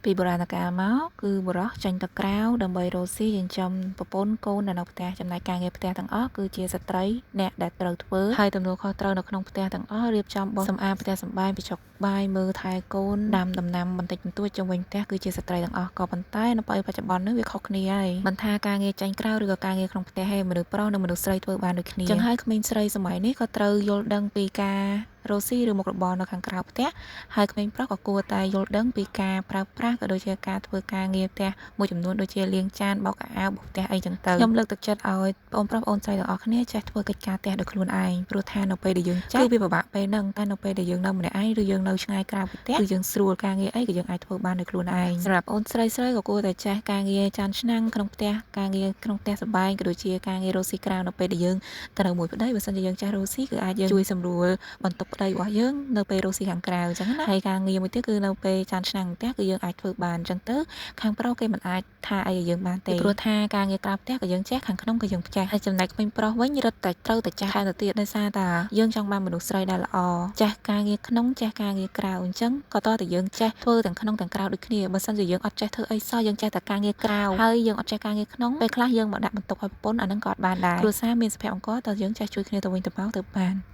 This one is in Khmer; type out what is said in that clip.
ពីបុរាណកាលមកគឺបុរសចេញទៅក្រៅដើម្បីរកស៊ីចិញ្ចឹមប្រពន្ធកូននៅផ្ទះចំណែកការងារផ្ទះទាំងអស់គឺជាស្ត្រីអ្នកដែលត្រូវធ្វើហើយទំនួលខុសត្រូវនៅក្នុងផ្ទះទាំងអស់រៀបចំបោសសម្អាតផ្ទះសម្បែងបញ្ចុកបាយមើលថែកូនដាំដំណាំបន្តិចបន្តួចជុំវិញផ្ទះគឺជាស្ត្រីទាំងអស់ក៏ប៉ុន្តែនៅពេលបច្ចុប្បន្ននេះវាខុសគ្នាហើយមិនថាការងារចេញក្រៅឬក៏ការងារក្នុងផ្ទះទេមនុស្សប្រុសនិងមនុស្សស្រីធ្វើបានដូចគ្នាចឹងហើយក្មេងស្រីសម័យនេះក៏ត្រូវយល់ដឹងពីការរកស៊ីឬមុខរបរនៅខាងក្រៅផ្ទះហើយក្មេងប្រុសក៏គួរតែយល់ដឹងពីការប្រើប្រាស់ក៏ដូចជាការធ្វើការងារផ្ទះមួយចំនួនដូចជាលាងចានបោកខោអាវបោកផ្ទះអីចឹងទៅខ្ញុំលើកទឹកចិត្តឲ្យបងប្រុសបងស្រីទាំងអស់គ្នាចេះធ្វើកិច្ចការផ្ទះដោយខ្លួនឯងព្រោះថានៅពេលដែលយើងចេះគឺវាពិបាកពេលហ្នឹងតែនៅពេលដែលយើងនៅម្នាក់ឯងឬយើងនៅឆ្ងាយក្រៅពីផ្ទះគឺយើងស្រួលការងារអីក៏យើងអាចធ្វើបានដោយខ្លួនឯងសម្រាប់អូនស្រីក៏គួរតែចេះការងារចានឆ្នាំងក្នុងផ្ទះការងារក្នុងផ្ទះសម្បែងក៏ដូចជាការងាររកស៊ីក្រៅនៅពេលដែលយើងទៅនៅមួយប្តីបើសិនជាយើងចេះរកស៊ីគឺអាចយើងជួយសម្រួលបន្ទប់ប្តីរបស់យើងនៅពេលរកស៊ីខាងក្រៅអញ្ចឹងណាហើយការងារមួយទៀតគឺនៅពេលចានឆ្នាំងផ្ទះគឺយើងអាចធ្វើបានអញ្ចឹងទៅខាងប្រុសគេមិនអាចថាអីឲ្យយើងបានទេព្រោះថាការងារក្រៅផ្ទះក៏យើងចេះខាងក្នុងក៏យើងចេះហើយចំណែកក្មេងប្រុសវិញរឹតតែត្រូវតែចេះថែមទៅទៀតដោយសារតែយើងចង់បានមនុស្សស្រីដែលល្អចេះការងារក្នុងចេះការងារក្រៅអញ្ចឹងក៏តើតែយើងចេះធ្វើទាំងក្នុងទាំងក្រៅដូចគ្នាបើសិនជាយើងអត់ចេះធ្វើអីសោះយើងចេះតែការងារក្រៅហើយយើងអត់ចេះការងារក្នុងពេលខ្លះយើងមកដាក់បន្ទុកឲ្យប្រពន្ធអានឹងក៏អត់បានដែរគ្រួសារមានសុភមង្គលតើយើងចេះជួយគ្នាទៅវិញទៅមកទៅបាន